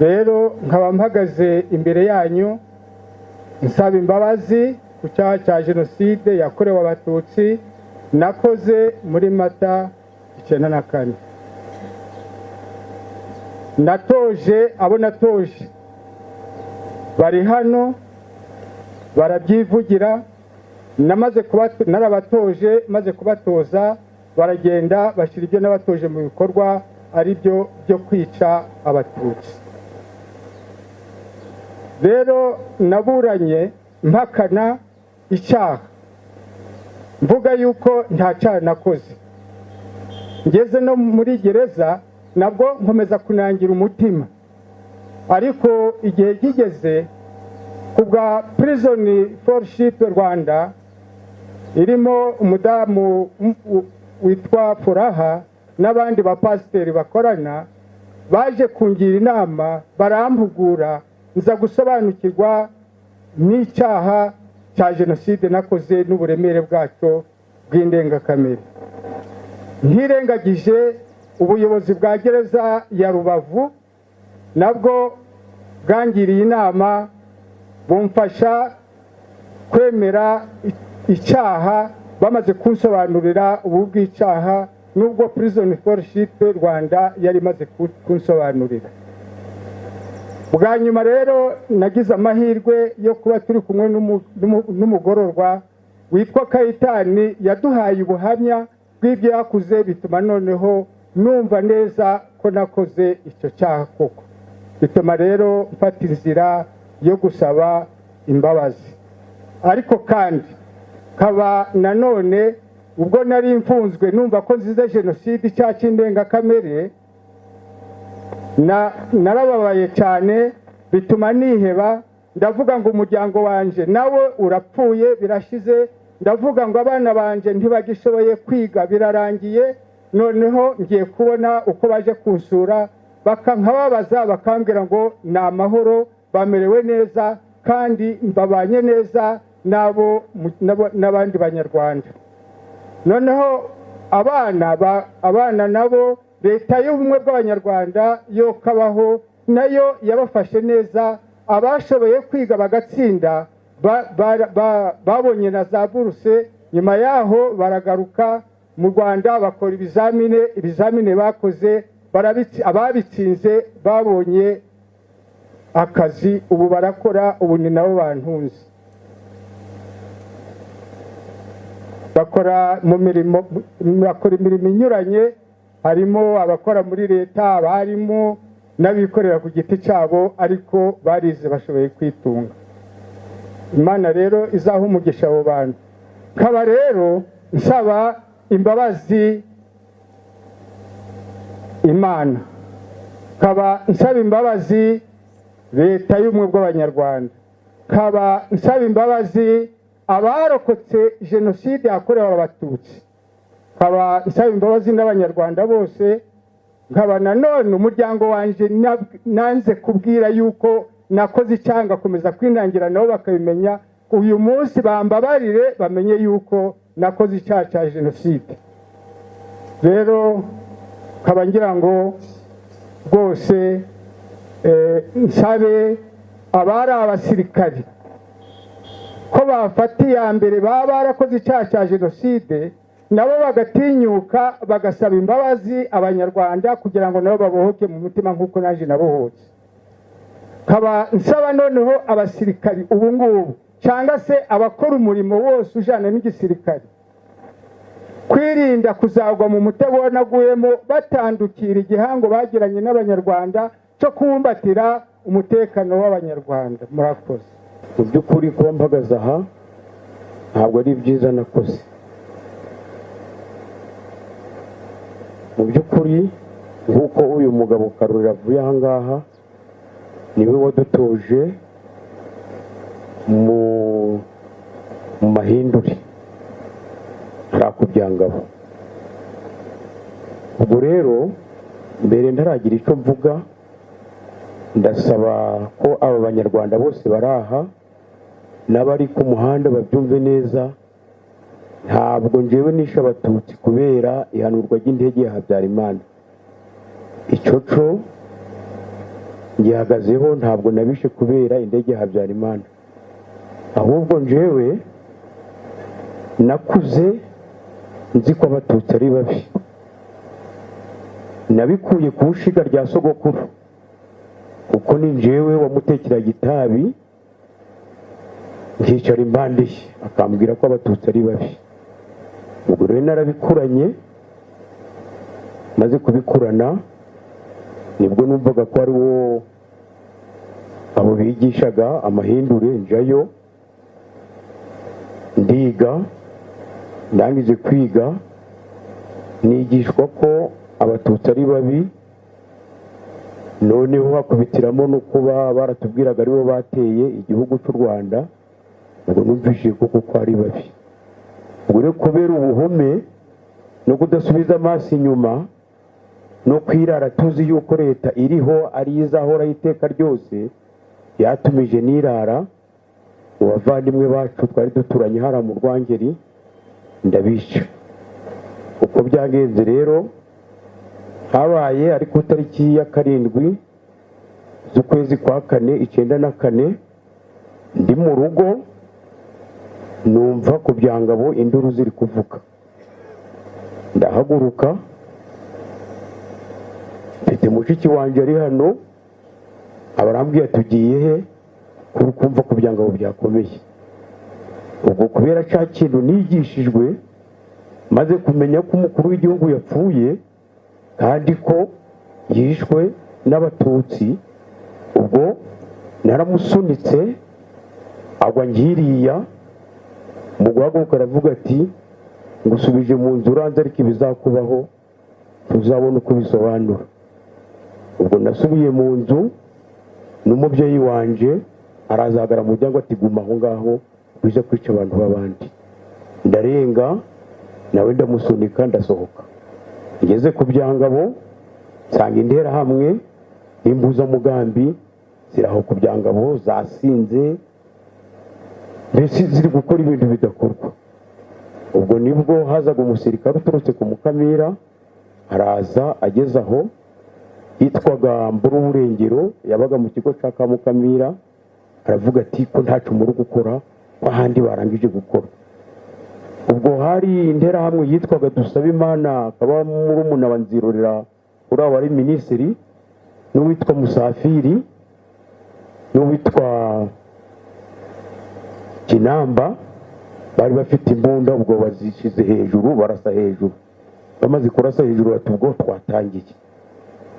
rero nkaba mpagaze imbere yanyu nsaba imbabazi ku cyaha cya jenoside yakorewe abatutsi nakoze muri Mata 1994. natoje abo natoje bari hano barabyivugira, narabatoje maze kubatoza baragenda bashyira ibyo nabatoje mu bikorwa ari byo kwica abatutsi. Rero naburanye mpakana icyaha mvuga yuko nta cyaha nakoze. Ngeze no muri gereza nabwo nkomeza kunangira umutima, ariko igihe kigeze kubwa Prison Fellowship Rwanda irimo umudamu witwa Furaha n'abandi bapasiteri bakorana baje kungira inama barampugura nza gusobanukirwa n'icyaha cya jenoside nakoze n'uburemere bwacyo bw'indengakamere. Ntirengagije ubuyobozi bwa gereza ya Rubavu nabwo bwangiriye inama bumfasha kwemera icyaha bamaze kunsobanurira ubu bw'icyaha nubwo Prison Fellowship Rwanda yari maze kunsobanurira. Bwa nyuma rero nagize amahirwe yo kuba turi kumwe n'umugororwa witwa Kayitani yaduhaye ubuhamya bw'ibyo yakuze, bituma noneho numva neza ko nakoze icyo cyaha koko, bituma rero mfata inzira yo gusaba imbabazi. Ariko kandi kaba nanone ubwo nari mfunzwe numva ko nzize jenoside icyaha cy'indengakamere narababaye cyane, bituma niheba ndavuga ngo umuryango wanje nawe urapfuye birashize, ndavuga ngo abana banje ntibagishoboye kwiga birarangiye, noneho ngiye kubona uko baje kunsura bakankababaza bakambwira ngo ni amahoro bamerewe neza kandi mbabanye neza n'abandi banyarwanda. Noneho abana nabo leta y'ubumwe bw'abanyarwanda yo kabaho nayo yabafashe neza, abashoboye kwiga bagatsinda babonye na za buruse, nyuma yaho baragaruka mu Rwanda bakora ibizamine bakoze ababitsinze babonye akazi, ubu barakora, ubu ni nabo bantunze. Bakora imirimo inyuranye, harimo abakora muri leta, abarimo n'abikorera ku giti cyabo, ariko barize bashoboye kwitunga. Imana rero izaha umugisha abo bantu. Nkaba rero nsaba imbabazi Imana, nkaba nsaba imbabazi leta y'ubumwe bw'abanyarwanda, nkaba nsaba imbabazi abarokotse jenoside yakorewe abatutsi, nkaba nsaba imbabazi n'abanyarwanda bose, nkaba nanone umuryango wanje nanze kubwira yuko nakoze icyaha ngakomeza kwinangira nabo bakabimenya, uyu munsi bambabarire bamenye yuko nakoze icyaha cya jenoside. Rero nkaba ngira ngo rwose nsabe abari abasirikari ko bafata iya mbere baba barakoze icyaha cya jenoside nabo bagatinyuka bagasaba imbabazi abanyarwanda kugira ngo nabo babohoke mu mutima nk'uko naje nabohotse. Nkaba nsaba noneho abasirikari ubu ngubu cyangwa se abakora umurimo wose ujana n'igisirikari kwirinda kuzagwa mu mutego wanaguyemo batandukira igihango bagiranye n'abanyarwanda cyo kubumbatira umutekano w'abanyarwanda. Murakoze. Mu by'ukuri kuba mpagaze aha ntabwo ari byiza nakoze. Mu by'ukuri nk'uko uyu mugabo Karurira avuye aha ngaha niwe wadutoje mu mahindure ntakubyangabo. Ubwo rero mbere ntaragira icyo mvuga, ndasaba ko aba banyarwanda bose baraha n'abari ku muhanda babyumve neza, ntabwo njyewe nishe abatutsi kubera ihanurwa ry'indege ya Habyarimana. Icyo cyo ngihagazeho ntabwo nabishe kubera indege ya Habyarimana, ahubwo njyewe nakuze nzi ko abatutsi ari babi, nabikuye ku nshiga rya sogokuru kuko ni njyewe wamutekeraga itabi nkicara impande ye akambwira ko abatutsi ari babi. ubwo rero narabikuranye, maze kubikurana nibwo numvaga ko ari wo abo bigishaga amahindure, njayo ndiga, ndangije kwiga nigishwa ko abatutsi ari babi, noneho hakubitiramo no kuba baratubwiraga aribo bateye igihugu cy'u Rwanda. ubwo numvise ko ari babi. ubwo rero kubera ubuhome no kudasubiza amaso inyuma no kwirara tuzi yuko leta iriho ari izahora iteka ryose, yatumije nirara mu bavandimwe bacu twari duturanye hara mu Rwangeri ndabica. uko byagenze rero habaye ari ku tariki ya 7 z'ukwezi kwa 4 1994 ndi mu rugo numva ku byangabo induru ziri kuvuga, ndahaguruka mfite mushiki wanje ari hano, abarambwiye tugiye he kumva ku byangabo byakomeye. ubwo kubera cya kintu nigishijwe maze kumenya ko umukuru w'igihugu yapfuye kandi ko yishwe n'abatutsi, ubwo naramusunitse agwa ngiriya. mu guhaguruka aravuga ati ngusubije mu nzu uranze ariko ibizakubaho tuzabona uko bisobanura. ubwo nasubiye mu nzu n'umubyeyi wanje arazagara mu muryango ati guma aho ngaho uje kwica abantu b'abandi. ndarenga nawe ndamusunika ndasohoka, ngeze ku byangabo nsanga interahamwe n'impuzamugambi ziraho ku byangabo zasinze, mbese ziri gukora ibintu bidakorwa. ubwo nibwo hazaga umusirikare uturutse ku Mukamira, araza ageze aho yitwaga Mburu Burengero, yabaga mu kigo cya Mukamira, aravuga ati ko ntacu muri gukora ahandi barangije gukora. ubwo hari interahamwe yitwaga Dusabimana, akaba murumuna wa Nzirorera uri wari minisitiri, n'uwitwa Musafiri, n'uwitwa Kinamba, bari bafite imbunda. ubwo bazishize hejuru barasa hejuru, bamaze kurasa hejuru bati ubwo twatangiye.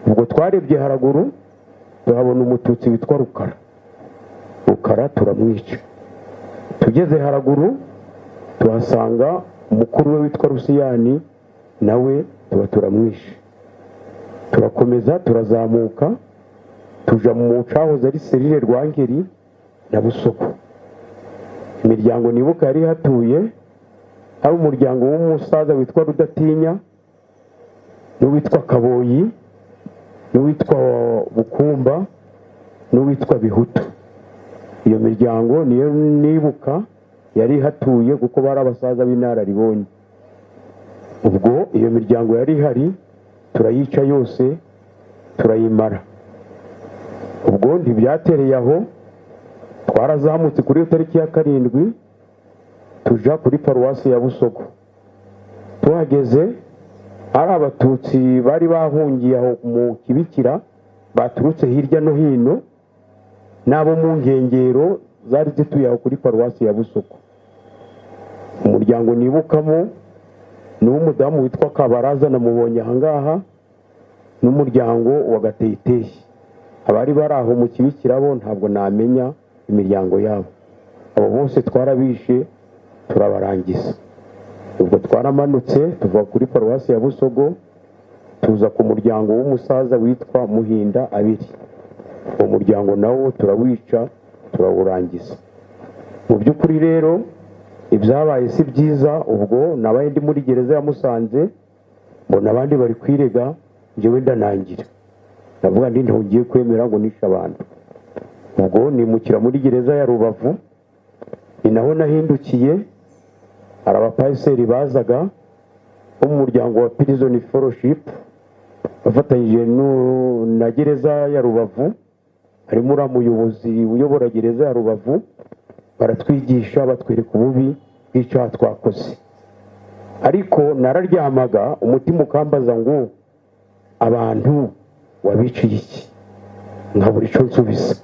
ubwo twarebye haraguru tuhabona umututsi witwa Rukara turamwica. tugeze haraguru tuhasanga umukuru we witwa Rusiyani, nawe turamwishe. turakomeza turazamuka tuja mu cahoze ari Serire Rwangeri na Busoko. imiryango nibuka yari hatuye hari umuryango w'umusaza witwa Rudatinya, n'uwitwa Kaboyi, n'uwitwa Bukumba, n'uwitwa Bihutu. iyo miryango niyo nibuka yari hatuye kuko bari abasaza b'inararibonye. ubwo iyo miryango yari hari turayica yose turayimara. ubwo ntibyatereye aho, twarazamutse kuri iyo tariki ya 7 tuja kuri paruwasi ya Busogo. tuhageze hari abatutsi bari bahungiye aho mu Kibikira, baturutse hirya no hino, n'abo mu nkengero zari zituye aho kuri paruwasi ya Busogo. umuryango nibukamo ni umudamu witwa Kabaraza, namubonye ahangaha, n'umuryango wa Gateyiteyi. abari bari aho mu Kibikira bo ntabwo namenya imiryango yabo. abo bose twarabishe turabarangiza. ubwo twaramanutse tuva kuri paruwasi ya Busogo tuza ku muryango w'umusaza witwa Muhinda Abiri. uwo muryango nawo turawica turawurangiza. mu by'ukuri rero ibyabaye si byiza. ubwo nabaye ndi muri gereza ya Musanze, mbona abandi bari kwirega, njyewe ndanangira, ndavuga ndi ntugiye kwemera ngo nishe abantu. ubwo nimukira muri gereza ya Rubavu, ni naho nahindukiye. hari abapayiseri bazaga bo mu muryango wa Prison Fellowship bafatanyije na gereza ya Rubavu, harimo uriya muyobozi uyobora gereza ya Rubavu, baratwigisha batwereka ububi bw'icyaha twakoze. Ariko nararyamaga umutima ukambaza ngo abantu wabiciye iki, nkabura icyo nsubiza.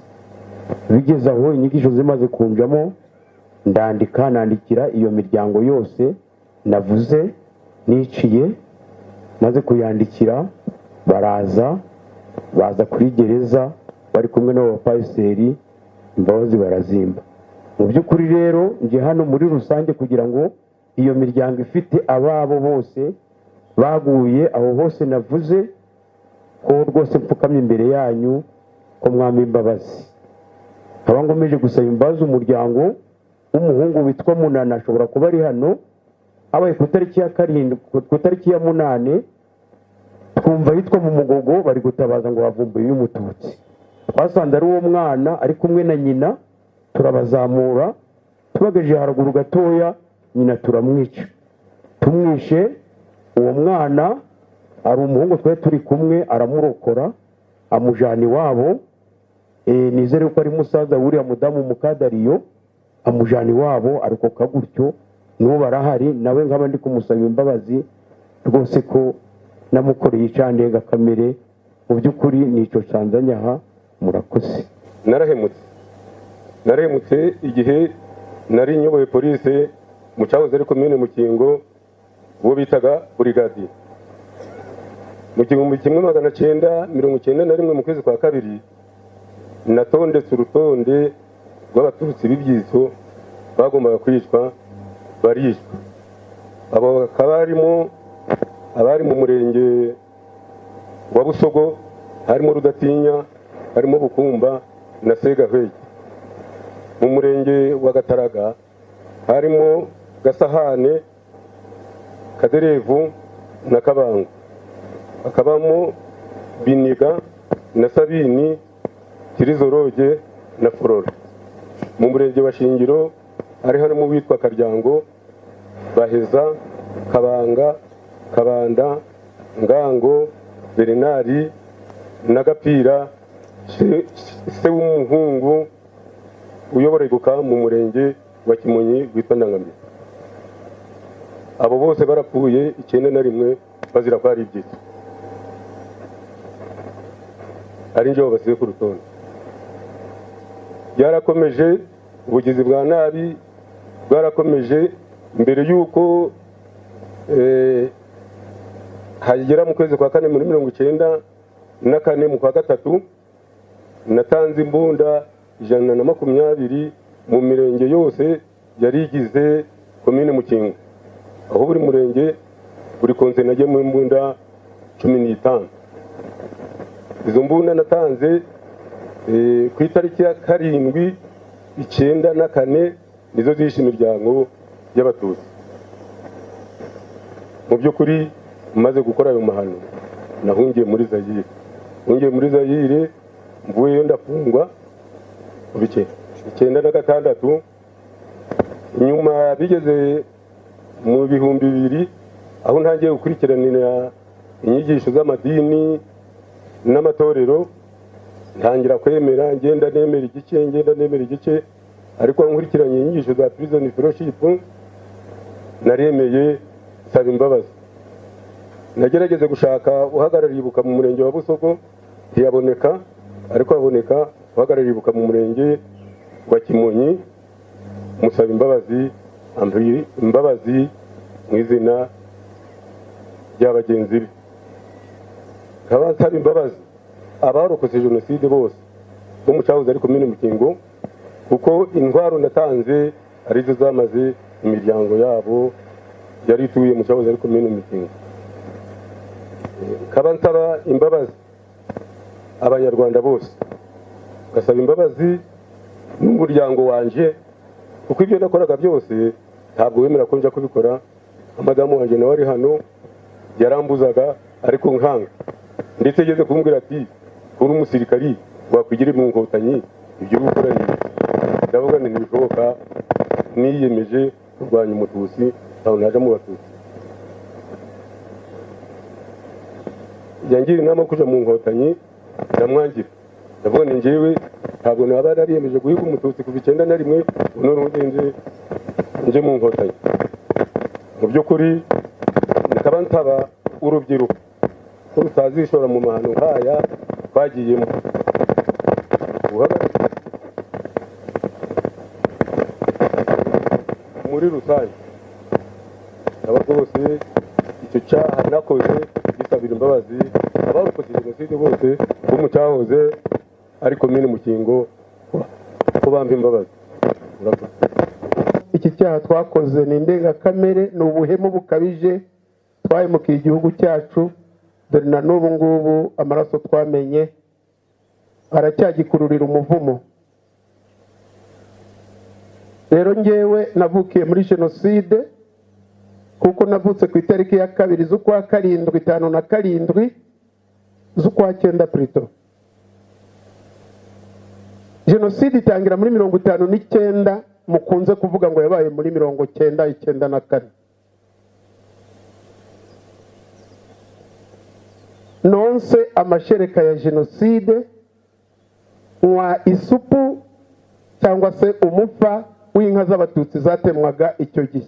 Bigeze aho inyigisho zimaze kunjamo, nandikira iyo miryango yose navuze niciye, maze kuyandikira baza kuri gereza bari kumwe n'abapasiteri, imbabazi barazimba. Mu by'ukuri rero nje hano muri rusange kugira ngo iyo miryango ifite ababo bose baguye aho hose navuze ko rwose mpfukamye imbere yanyu ko mwampa imbabazi. nkaba ngomeje gusaba imbabazi umuryango w'umuhungu witwa Munana, ashobora kuba ari hano, abaye ku itariki ya 7 ku itariki ya 8 twumva yitwa mu Mugogo bari gutabaza ngo havumbuye y'umututsi. Twasanze ari uwo mwana ari kumwe na nyina, turabazamura tubagaje haruguru gatoya, nyina turamwica. Tumwishe uwo mwana ari umuhungu twari turi kumwe, aramurokora amujana iwabo. Nizere ko ari musaza wuriya mudamu Mukadariyo, amujana iwabo ariko kagutyo n'uwo barahari, nawe nkaba ndi kumusaba imbabazi rwose ko namukoreye icandenga kamere. Mu by'ukuri nico canzanyaha, murakoze. narahemutse igihe nari nyoboye police mu cyahoze ari komine Mukingo, uwo bitaga brigade. Mu 1991 mu kwezi kwa kabiri natondetse urutonde rw'abatutsi b'ibyiso bagombaga kwicwa, barishwa. Abo bakaba abari mu murenge wa Busogo, harimo Rudatinya, harimo Bukumba na Segahwege. Mu murenge wa Gataraga harimo Gasahane, Kaderevu na Kabango. Akabamo Biniga na Sabini, Kirizoroge na Flora. Mu murenge wa Shingiro hari harimo witwa Karyango, Baheza, Kabanga, Kabanda, Ngango, Bernari na Gapira, se w'umuhungu uyobora iguka mu murenge wa Kimonyi witwa Ndangamye. Abo bose barapfuye 91 bazira ko ari ibyitso, ari nje basize ku rutonde. Byarakomeje, ubugizi bwa nabi bwarakomeje. Mbere yuko hagera mu kwezi kwa 4 muri 1994 mu kwa gatatu, natanze imbunda 120 mu mirenge yose yari igize komine Mukingo, aho buri murenge buri konse nagiye mu imbunda 15. Izo mbunda natanze ku itariki ya 7/9/94 nizo zishe imiryango y'abatutsi. Mu by'ukuri maze gukora ayo mahano nahungiye muri Zaire, mvuyeyo ndafungwa bike 1996. Nyuma bigeze mu 2000 aho ntangiye gukurikiranira inyigisho z'amadini n'amatorero, ntangira kwemera, ngenda nemera igice, ariko nkurikiranye inyigisho za prison fellowship naremeye saba imbabazi. Nagerageze gushaka uhagarariye ibuka mu murenge wa Busogo ntiyaboneka, ariko haboneka uhagarariye ibuka mu murenge wa Kimonyi, musaba imbabazi mu izina ry'abagenzi be. Nkaba nsaba imbabazi abarokotse jenoside bose bo mu cyahoze ari komine Mukingo, kuko intwaro natanze arizo zamaze imiryango yabo yari ituye mu cyahoze ari komine Mukingo. Nkaba nsaba imbabazi abanyarwanda bose, gasaba imbabazi n'umuryango wanje, kuko ibyo nakoraga byose ntabwo wemera ko njya kubikora. Amadamu wanje nawe ari hano yarambuzaga, ariko nkanga, ndetse yageze kumbwira ati uri umusirikari wakwigira mu Nkotanyi, ibyo gukora ni. Ndavuga nti ntibishoboka, niyemeje kurwanya umututsi aho naje mu batutsi. Yangira inama kuja mu Nkotanyi, ndamwangira ndavuga ni njyewe ntabwo naba nariyemeje guhiga umututsi kuva 1991 none ubugenzi nje mu nkotanyi. Mu by'ukuri nikaba ntaba urubyiruko ko rutazishora mu mahano nkaya twagiyemo. Muri rusange aba rwose icyo cyaha nakoze gisabira imbabazi abarokotse jenoside bose bo mu cyahoze ari komine Mukingo ko bampa imbabazi. Iki cyaha twakoze ni indengakamere, ni ubuhemu bukabije, twahemukiye igihugu cyacu, dore na n'ubu ngubu amaraso twamenye aracyagikururira umuvumo. Rero njyewe navukiye muri jenoside kuko navutse ku itariki ya 2 z'ukwa 7 57 z'ukwa 9 plutôt. Jenoside itangira muri 59 mukunze kuvuga ngo yabaye muri 1994. Nonse amashereka ya jenoside wa isupu cyangwa se umufa w'inka z'abatutsi zatemwaga icyo gihe.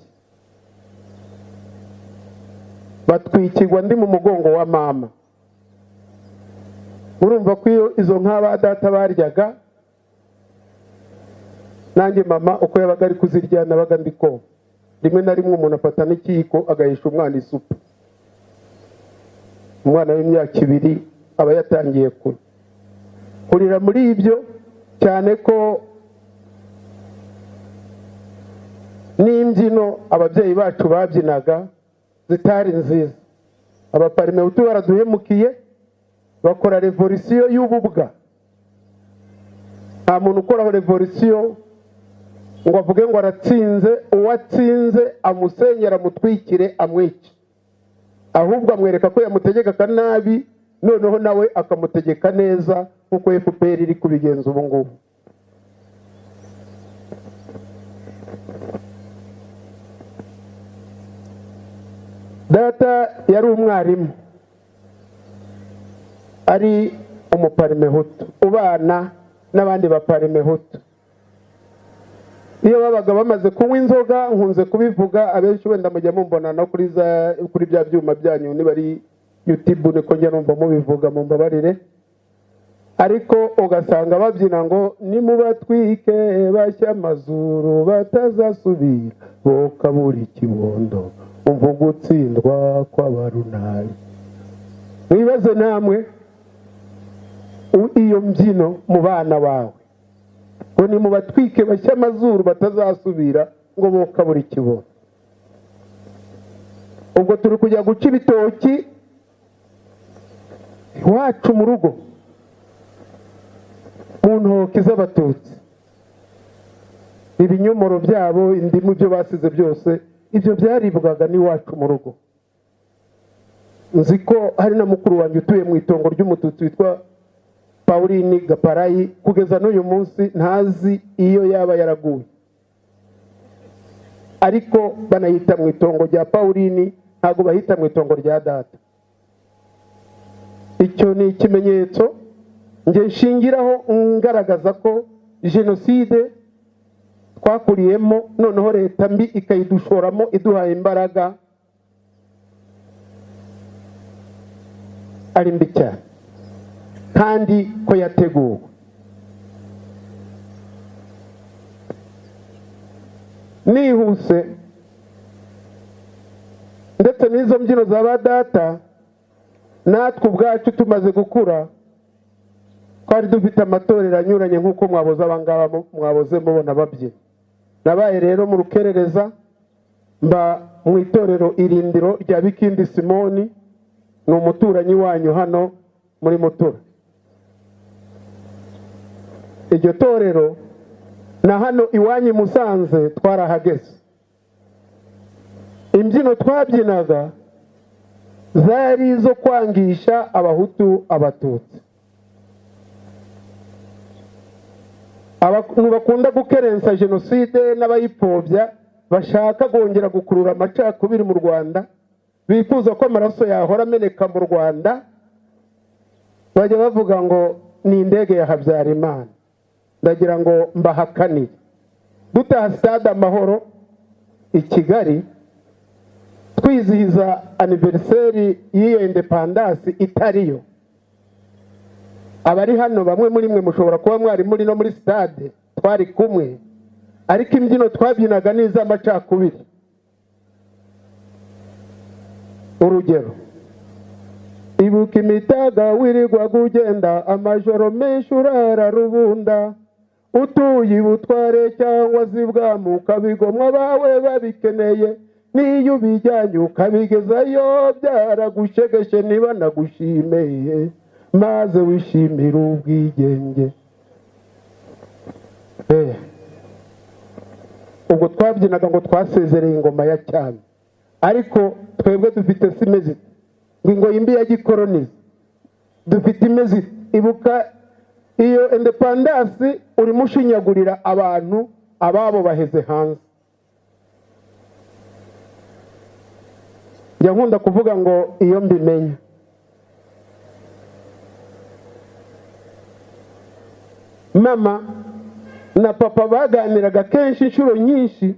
Batwikirwa ndi mu mugongo wa mama. Urumva ko iyo izo nka ba data baryaga nanjye mama uko yabaga ari kuzirya nabaga ndiko. Rimwe na rimwe umuntu afata n'ikiyiko agahisha umwana isupu. Umwana w'imyaka 2 aba yatangiye kurira muri ibyo, cyane ko n'imbyino ababyeyi bacu babyinaga zitari nziza. Abaparmehutu baraduhemukiye bakora revolution y'ububwa. Nta muntu ukora revolution ngo avuge ngo aratsinze, uwatsinze amusenyera mutwikire amwice, ahubwo amwereka ko yamutegeka nabi, noneho nawe akamutegeka neza nkuko FPR iri kubigenza ubu ngubu. Data yari umwarimu, ari umuparmehutu ubana n'abandi baparmehutu. Iyo babaga bamaze kunywa inzoga, nkunze kubivuga, abenshi wenda mujya mumbona no kuri bya byuma byanyu ni bari YouTube niko njya numva mubivuga, mumbabarire. Ariko ugasanga babyina ngo nimubatwike bashya amazuru batazasubira bokabura ikibondo umva gutsindwa kw'abarunari. Mwibaze namwe iyo mbyino mu bana bawe ngo nimubatwike bashya amazuru batazasubira ngo bokabura ikibondo. Ubwo turi kujya guca ibitoki iwacu mu rugo mu ntoki z'abatutsi, ibinyomoro byabo, indimu byo basize byose, ibyo byaribwaga n'iwacu mu rugo. Nzi ko hari na mukuru wanjye utuye mu itongo ry'umututsi witwa Pauline Gaparayi, kugeza n'uyu munsi ntazi iyo yaba yaraguye, ariko banayita mu itongo rya Pauline, ntago bahita mu itongo rya data. Icyo ni ikimenyetso nge nshingiraho ngaragaza ko jenoside twakuriyemo, noneho leta mbi ikayidushoramo iduhaye imbaraga ari mbi cyane, kandi ko yateguwe. Nihuse ndetse n'izo mbyino za ba data, natwe ubwacu tumaze gukura twari dufite amatorero anyuranye nk'uko mwaboze abangaba mwaboze mubona babyina. Nabaye rero mu rukerereza, mba mu itorero Irindiro rya Bikindi Simoni, ni umuturanyi wanyu hano muri Mutura. Iryo torero na hano iwanyu Musanze twarahageze. Imbyino twabyinaga zari zo kwangisha abahutu abatutsi. Abantu bakunda gukerensa jenoside n'abayipfobya bashaka kongera gukurura amacakubiri mu Rwanda, bifuza ko amaraso yahora ameneka mu Rwanda, bajya bavuga ngo ni indege ya Habyarimana. Ndagira ngo mbahakanire dutaha stade Amahoro i Kigali twizihiza anniversaire y'iyo independence itariyo. Abari hano bamwe muri mwe mushobora kuba mwari muri no muri stade twari kumwe, ariko imbyino twabyinaga neza amacakubiri. Urugero, ibuka imitaga wirirwa gugenda amajoro menshi urara rubunda, utuye ubutware cyangwa zibwamu ukabigomwa bawe babikeneye, niyo ubijyanye ukabigezayo byaragushegeshe niba nagushimeye maze wishimira ubwigenge. Ubwo twabyinaga ngo twasezereye ingoma ya cyami, ariko twebwe dufite simezi ngo imbi ya gikolonize dufite imezi. Ibuka iyo independence uri mushinyagurira abantu ababo baheze hanze. Njya nkunda kuvuga ngo iyo mbimenya, mama na papa baganiraga kenshi inshuro nyinshi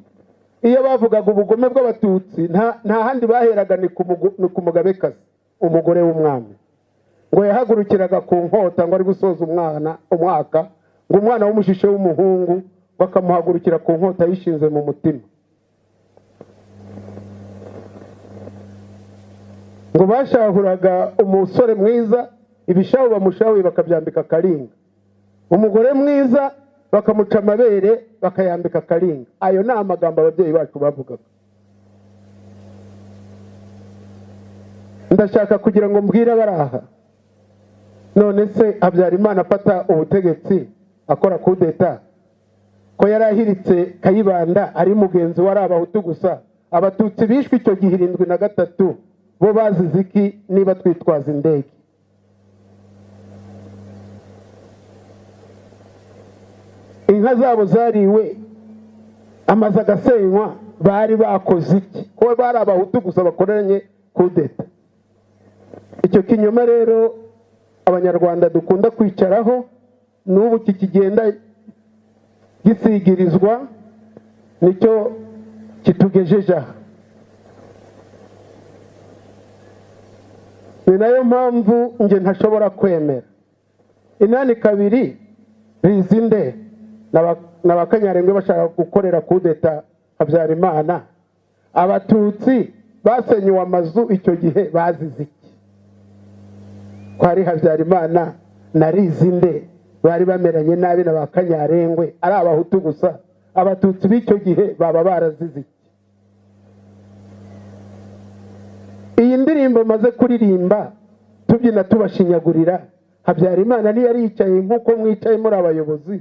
iyo bavugaga ubugome bw'abatutsi. Nta handi baheraga ni ku Mugabekazi, umugore w'umwami, ngo yahagurukiraga ku nkota ngo ari gusoza umwaka, ngo umwana w'umushishe w'umuhungu bakamuhagurukira ku nkota yishinze mu mutima. Ngo bashahuraga umusore mwiza, ibishahu bamushahuye bakabyambika karinga, umugore mwiza bakamuca amabere bakayambika karinga. Ayo ni amagambo ababyeyi bacu bavugaga. Ndashaka kugira ngo mbwire abaraha, none se Habyarimana afata ubutegetsi akora kudeta, ko yarahiritse Kayibanda ari mugenzi wari abahutu gusa, abatutsi bishwe icyo gihe 73 bo bazize iki niba twitwaza indege? Inka zabo zariwe, amazu agasenywa, bari bakoze iki? Ko bari abahutu gusa bakoranye kudeta. Icyo kinyoma rero abanyarwanda dukunda kwicaraho n'ubu kikigenda gisigirizwa nicyo kitugejeje aha. Ni nayo mpamvu nge ntashobora kwemera 82 Rizinde n'abakanyarengwe bashaka gukorera kudeta Habyarimana. Abatutsi basenywe amazu icyo gihe bazize iki? Kwari Habyarimana na Rizinde bari bameranye nabi n'abakanyarengwe ari abahutu gusa, abatutsi b'icyo gihe baba barazize iki? Iyi ndirimbo maze kuririmba tubyina tubashinyagurira, Habyarimana ntiyari yicaye nk'uko mwicaye muri abayobozi,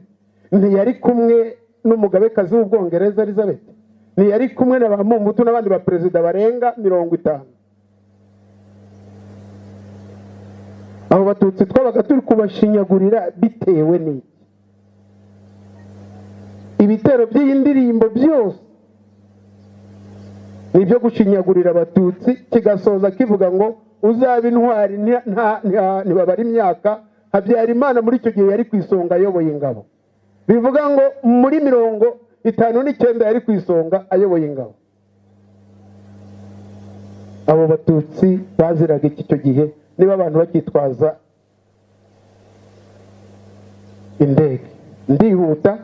ntiyari kumwe n'umugabekazi w'Ubwongereza Elizabeth, ntiyari kumwe na ba Mumbutu n'abandi ba perezida barenga 50. Abo batutsi twabaga turi kubashinyagurira bitewe n'iki? Ibitero by'iyi ndirimbo byose nibyo gushinyagurira abatutsi, kigasoza kivuga ngo uzaba intwari ntibabara imyaka. Habyarimana muri icyo gihe yari ku isonga ayoboye ingabo, bivuga ngo muri 59 yari ku isonga ayoboye ingabo. Abo batutsi baziraga iki icyo gihe niba abantu bakitwaza indege? Ndihuta,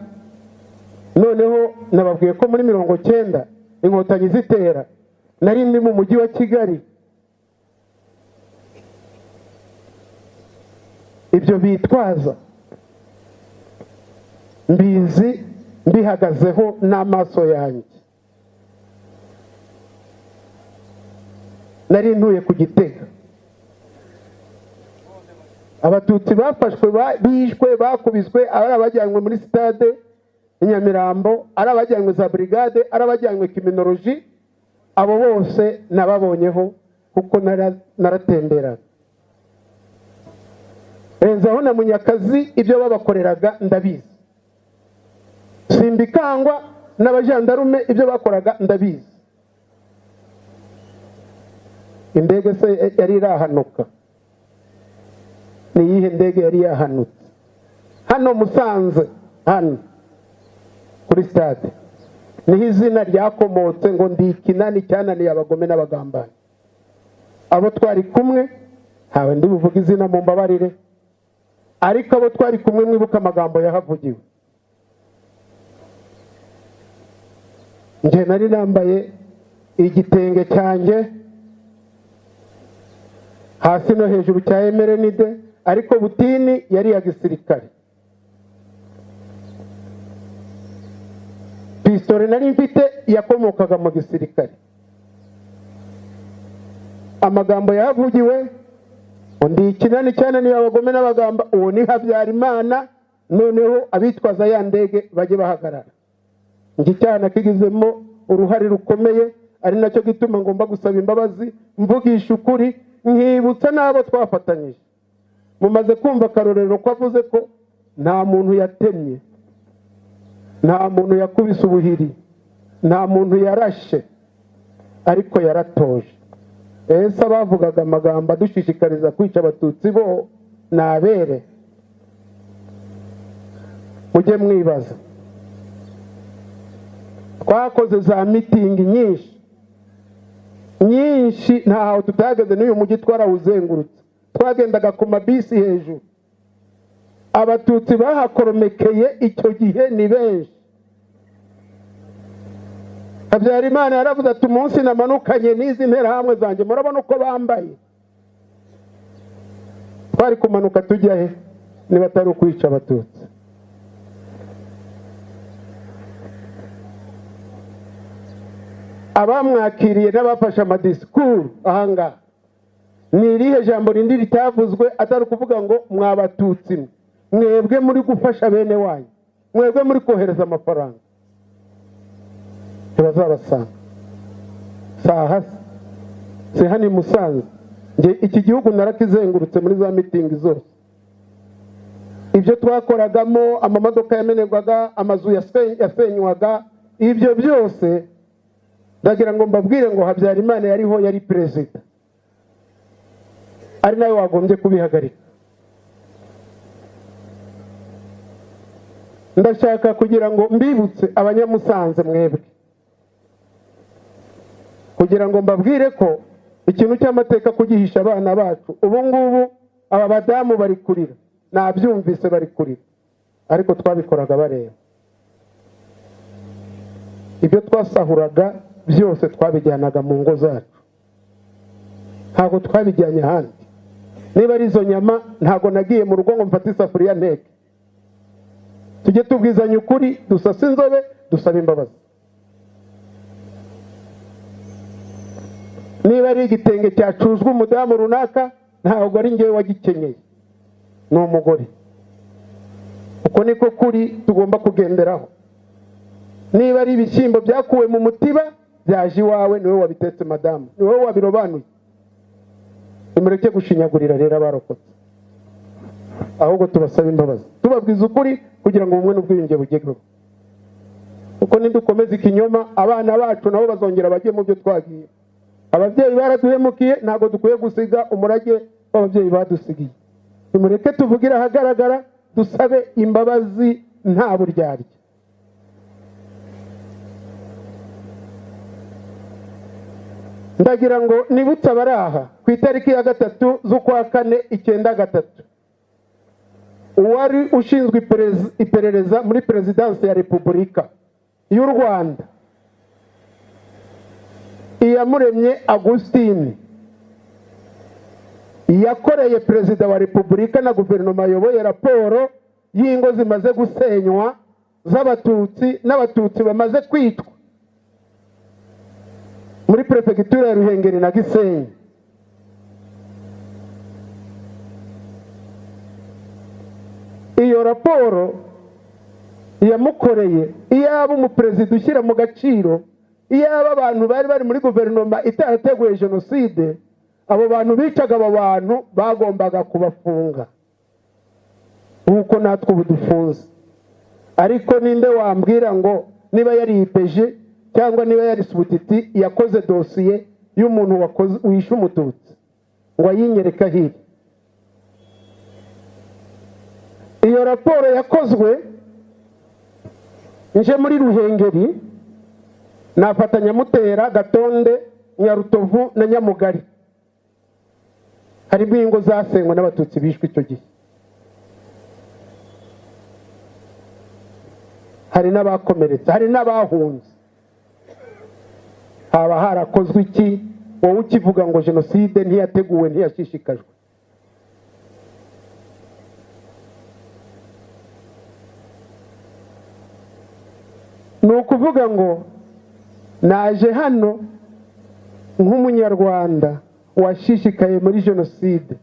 noneho nababwiye ko muri 90 inkotanyi zitera, nari ndi mu mujyi wa Kigali. Ibyo bitwaza mbizi mbihagazeho n'amaso yanjye. Nari ntuye ku Gitega, abatutsi bafashwe bishwe bakubiswe, ari abajyanywe muri stade Nyamirambo, ari abajyanywe za brigade, ari abajyanywe criminologie. Abo bose nababonyeho kuko naratemberaga. Enzaho na Munyakazi ibyo babakoreraga ndabizi, Simbikangwa n'abajandarume ibyo bakoraga ndabizi. Indege se yari irahanuka? Ni yihe ndege yari yahanutse? hano Musanze hano kuri stade niho izina ryakomotse ngo ndi ikinani cyananiye abagome n'abagambanyi. Abo twari kumwe hawe ndi buvuga izina mu mbabarire, ariko abo twari kumwe mwibuka amagambo yahavugiwe. Nje nari nambaye igitenge cyanjye hasi no hejuru cya emerenide, ariko butini yari ya gisirikare. Pistole nari mfite yakomokaga mu gisirikare. Amagambo yavugiwe undi ikinani cyane ni abagome n'abagamba, uwo ni Habyarimana. Noneho abitwaza ya ndege bajye bahagarara. Ngi cyane kigizemo uruhare rukomeye, ari nacyo gituma ngomba gusaba imbabazi, mvugisha ukuri, nkibutsa n'abo twafatanyije. Mumaze kumva akarorero ko avuze ko nta muntu yatemye, nta muntu yakubise ubuhiri, nta muntu yarashe, ariko yaratoje. Ese abavugaga amagambo adushishikariza kwica abatutsi bo nabere? Mujye mwibaza. Twakoze za mitingi nyinshi ntaho tutageze, n'uyu mujyi twarawuzengurutse, twagendaga ku mabisi hejuru. Abatutsi bahakoromekeye icyo gihe ni benshi. Habyarimana yaravuze ati umunsi namanukanye n'izi nterahamwe zanjye murabona uko bambaye. Twari kumanuka tujya he niba atari ukwica abatutsi? Abamwakiriye n'abafashe amadisikuru ahangaha, ni irihe jambo rindi ritavuzwe atari kuvuga ngo mwabatutsi mwebwe muri gufasha bene wanyu, mwebwe muri kohereza amafaranga? Ntibazabasanga saha se hano i Musanze. Nge iki gihugu narakizengurutse muri za mitingi zose. Ibyo twakoragamo, amamodoka yamenerwaga, amazu yasenywaga, ibyo byose ndagira ngo mbabwire ngo Habyarimana yariho, yari perezida, ari nawe wagombye kubihagarika. Ndashaka kugira ngo mbibutse abanyamusanze mwebwe, kugira ngo mbabwire ko ikintu cy'amateka kugihisha abana bacu. Ubu ngubu aba badamu bari kurira, nabyumvise bari kurira, ariko twabikoraga bareba. Ibyo twasahuraga byose twabijyanaga mu ngo zacu, ntabwo twabijyanye ahandi. Niba ari izo nyama, ntabwo nagiye mu rugo ngo mfate isafuriya nteke. Tujye tubwizanya ukuri, dusase inzobe, dusaba imbabazi. Niba ari igitenge cyacuzwe umudamu runaka, ntabwo ari ngewe wagikenyeye, ni umugore. Uko niko kuri tugomba kugenderaho. Niba ari ibishyimbo byakuwe mu mutiba byaje iwawe, niwe wabitetse madamu, niwe wabirobanuye. Nimureke gushinyagurira rero abarokotse, ahubwo tubasaba imbabazi, tubabwiza ukuri kugira ngo ubumwe n'ubwiyunge bugerweho. Uko nidukomeza ikinyoma, abana bacu nabo bazongera bajye mu byo twagiye. Ababyeyi baraduhemukiye, ntabwo dukwiye gusiga umurage w'ababyeyi badusigiye. Nimureke tuvugira ahagaragara, dusabe imbabazi nta buryarya. Ndagira ngo nibutse abaraha ku itariki ya 3 z'ukwa 4 1993, uwari ushinzwe iperereza muri Perezidansi ya Repubulika y'u Rwanda, Iyamuremye Augustine, yakoreye Perezida wa Repubulika na guverinoma ayoboye raporo y'ingo zimaze gusenywa z'abatutsi n'abatutsi bamaze kwitwa muri Prefegitura ya Ruhengeri na Gisenyi. Iyo raporo yamukoreye, iyaba umuperezida ushyira mu gaciro, iyaba abantu bari muri guverinoma itarateguye jenoside, abo bantu bicaga abo bantu bagombaga kubafunga nk'uko natwe ubu dufunze. Ariko ninde wambwira ngo niba yari ipeje cyangwa niba yari subutiti yakoze dosiye y'umuntu wishe umututsi ngo ayinyereka hirya? Iyo iyo raporo yakozwe nje muri Ruhengeri, nafatanya Mutera, Gatonde, Nyarutovu na Nyamugari. Harimo ingo zasenywe n'abatutsi bishwe icyo gihe. Hari n'abakomeretse, hari n'abahunze. Haba harakozwe iki? Wowe ukivuga ngo jenoside ntiyateguwe, ntiyashishikajwe? Ni ukuvuga ngo naje hano nk'umunyarwanda washishikaye muri jenoside,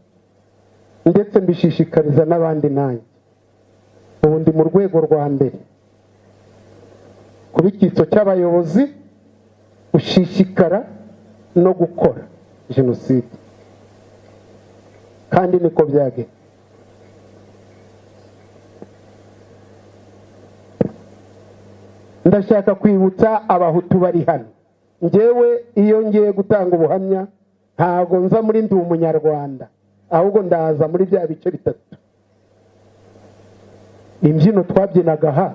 ndetse mbishishikariza n'abandi nanjye. Ubu ndi mu rwego rwa mbere kuba icyitso cy'abayobozi ushishikara no gukora jenoside, kandi niko byagenze. Ndashaka kwibutsa abahutu bari hano, njyewe iyo ngiye gutanga ubuhamya ntago nza muri ndi umunyarwanda, ahubwo ndaza muri bya bice bitatu. Imbyino twabyinaga aha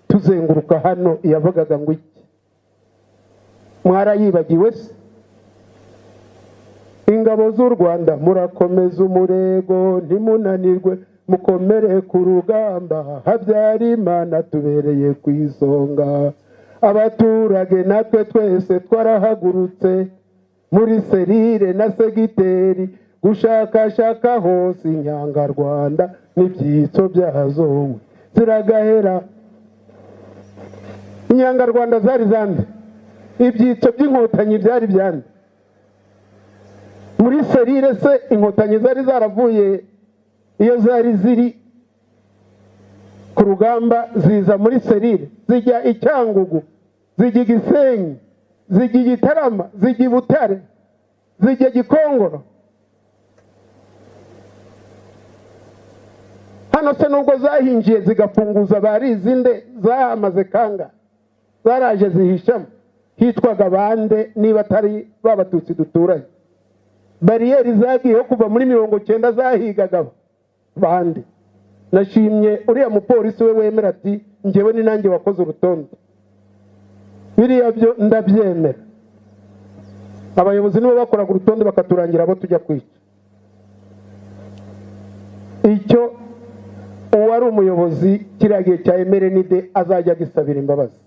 tuzenguruka hano yavugaga ngo iki? Mwarayibagiwe se? Ingabo z'u Rwanda murakomeza umurego ntimunanirwe, mukomere ku rugamba, Habyarimana tubereye ku isonga. Abaturage natwe twese twarahagurutse muri serire na segiteri, gushakashaka hose inyangarwanda n'ibyitso byazo ziragahera. Inyangarwanda zari zande? Ibyitso by'inkotanyi byari byande? Muri serire se inkotanyi zari zaravuye iyo zari ziri ku rugamba, ziza muri serire, zijya i Cyangugu, zijya i Gisenyi, zijya i Gitarama, zijya i Butare, zijya Gikongoro. Hano se nubwo zahinjiye zigafunguza barizinde, zahamaze kanga, zaraje zihishamo. Hitwaga bande niba atari babatutsi duturanye? Bariyeri zagiyeho kuva muri 90 zahigaga bande. Nashimye uriya mupolisi we wemera ati njyewe ni nanjye wakoze urutonde. Biriya byo ndabyemera. Abayobozi nibo bakoraga urutonde bakaturangira abo tujya kwica. Icyo uwari umuyobozi kiragiye cya MRND azajya gisabira imbabazi.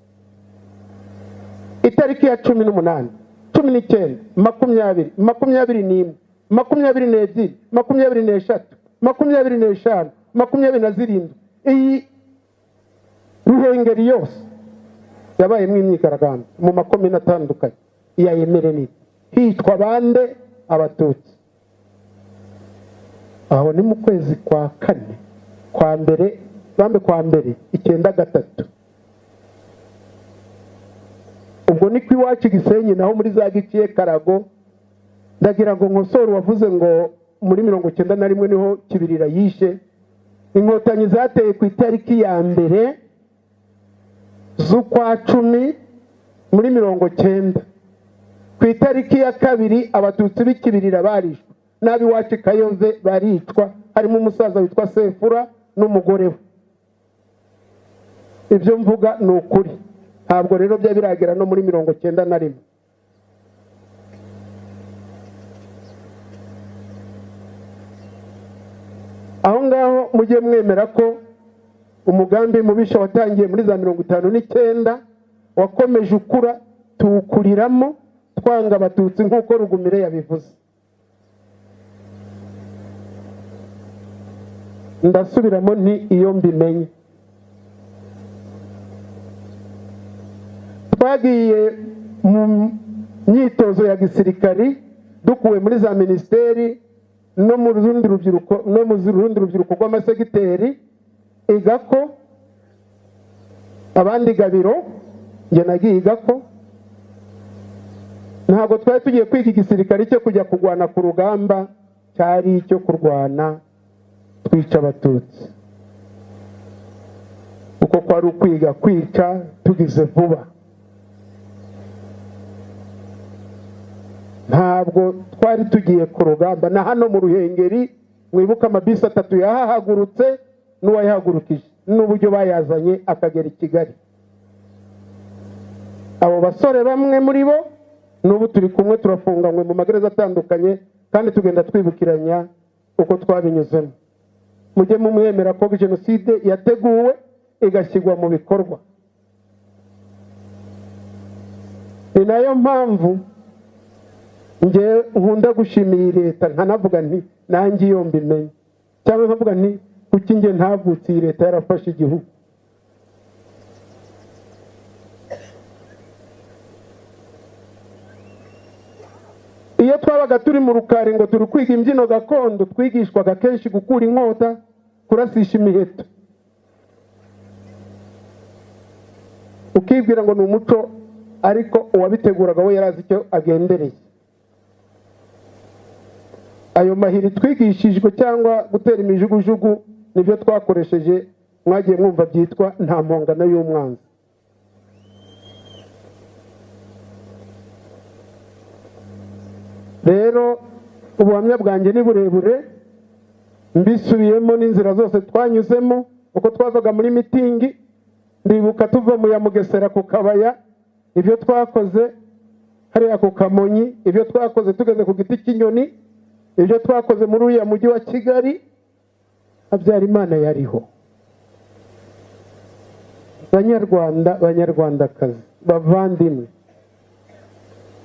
Itariki ya 18, 19, 20, 21, 22, 23, 25, 27, iyi Ruhengeri yose yabaye imyigaragambyo mu makomine atandukanye iya MRND, hitwa bande? Abatutsi. Aho ni mu kwezi kwa kane, kwa mbere 1993. Ubwo ni kwiwacu Gisenyi, naho muri za Giciye Karago. Ndagira ngo nkosoro wavuze ngo muri 91 niho Kibirira yishe. Inkotanyi zateye ku itariki ya mbere z'ukwa 10 muri 90. Ku itariki ya kabiri abatutsi b'Ikibirira barishwe, nabi wacu Kayove baricwa, harimo umusaza witwa Sefura n'umugore we. Ibyo mvuga ni ukuri, ntabwo rero bya biragera no muri 91. Aho ngaho mujye mwemera ko umugambi mubisha watangiye muri za 59 wakomeje ukura, tuwukuriramo twanga abatutsi nk'uko Rugumire yabivuze. Ndasubiramo nti iyo mbimenye. Twagiye mu myitozo ya gisirikari dukuwe muri za ministeri no mu rundi rubyiruko rw'amasegiteri igako, abandi Gabiro, njye nagiye igako. Ntabwo twari tugiye kwiga igisirikari cyo kujya kurwana ku rugamba, cyari icyo kurwana twica abatutsi. Uko kwari ukwiga kwica tugize vuba. Ntabwo twari tugiye ku rugamba. Na hano mu Ruhengeri mwibuka amabisi 3 yahahagurutse n'uwayihagurukije n'uburyo bayazanye akagera i Kigali. Abo basore bamwe muri bo n'ubu turi kumwe turafunganywe mu magereza atandukanye kandi tugenda twibukiranya uko twabinyuzemo. Mujye mumwemera ko jenoside yateguwe igashyirwa mu bikorwa. Ni nayo mpamvu nge nkunda gushimira leta nkanavuga nti nanjye iyo mbimenye, cyangwa nkavuga nti kuki nge ntavutse iyi leta yarafashe igihugu. Iyo twabaga turi mu rukari ngo turi kwiga imbyino gakondo, twigishwaga kenshi gukura inkota, kurasisha imiheto. Ukibwira ngo ni umuco, ariko uwabiteguraga we yarazi icyo agendereye. Ayo mahiri twigishijwe cyangwa gutera imijugujugu nibyo twakoresheje, mwagiye mwumva byitwa nta mpongano y'umwanzi. Rero ubuhamya bwanjye ni burebure, mbisubiyemo n'inzira zose twanyuzemo uko twavaga muri mitingi. Ndibuka tuva mu ya Mugesera ku Kabaya, ibyo twakoze hariya ku Kamonyi, ibyo twakoze tugeze ku Giti cy'inyoni, ibyo twakoze muri uriya mujyi wa Kigali. Habyarimana yariho. Banyarwanda, banyarwandakazi, bavandimwe,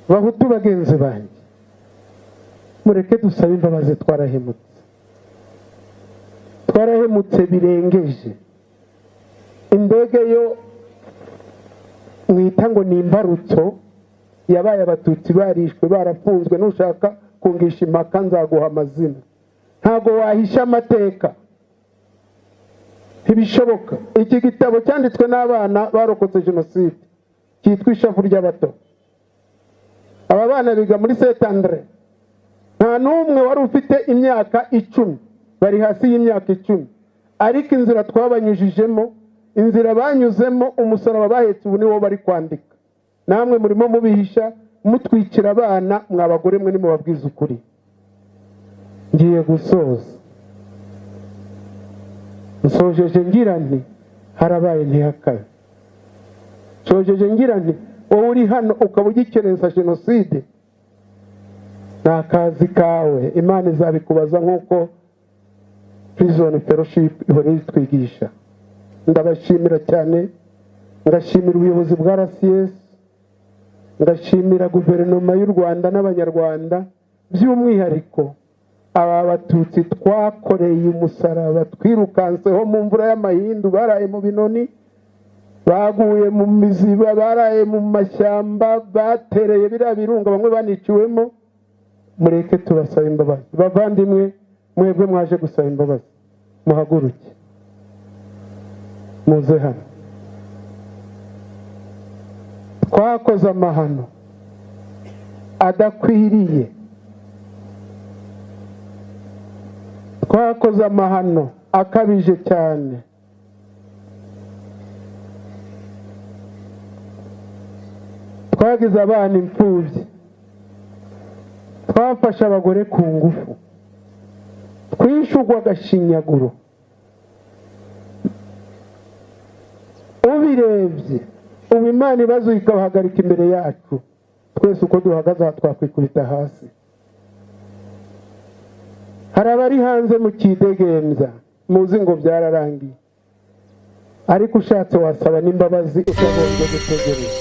bahutu bagenzi banjye, mureke dusabe imbabazi. Twarahemutse birengeje. Indege yo mwita ngo ni imbarutso yabaye abatutsi barishwe barafunzwe, nushaka kungisha impaka nzaguha amazina. Ntago wahisha amateka, ntibishoboka. Iki gitabo cyanditswe n'abana barokotse jenoside cyitwa Ishavu ry'abato. Aba bana biga muri Saint Andre, nta n'umwe wari ufite imyaka 10, bari hasi y'imyaka 10. Ariko inzira twabanyujijemo, inzira banyuzemo, umusaraba bahetse ubu niwo bari kwandika. Namwe murimo mubihisha, mutwikira abana, mwabagore mwe nimubabwiza ukuri. Ngiye gusoza. Nsojeje ngira nti harabaye ntihakabe. Nsojeje ngira nti wowe uri hano ukaba ugikerensa jenoside, nta kazi kawe, Imana izabikubaza nk'uko prison fellowship ihora itwigisha. Ndabashimira cyane, ngashimira ubuyobozi bwa RCS, ngashimira guverinoma y'u Rwanda n'abanyarwanda, by'umwihariko aba batutsi twakoreye umusaraba, twirukanseho mu mvura y'amahindu, baraye mu binoni, baguye mu miziba, baraye mu mashyamba, batereye biriya birunga, bamwe baniciwemo. Mureke tubasaba imbabazi. Bavandimwe, mwebwe mwaje gusaba imbabazi, muhaguruke muze hano. Twakoze amahano adakwiriye, twakoze amahano akabije cyane. Twagize abana imfubyi, twafashe abagore ku ngufu, twishugwa agashinyaguro. Ubirebye ubu Imana ibazo ikabahagarika imbere yacu, twese uko duhagaze aha twakwikubita hasi. Hari abari hanze mu kidegembya, muzi ngo byararangiye, ariko ushatse wasaba n'imbabazi utagombye gutegereza.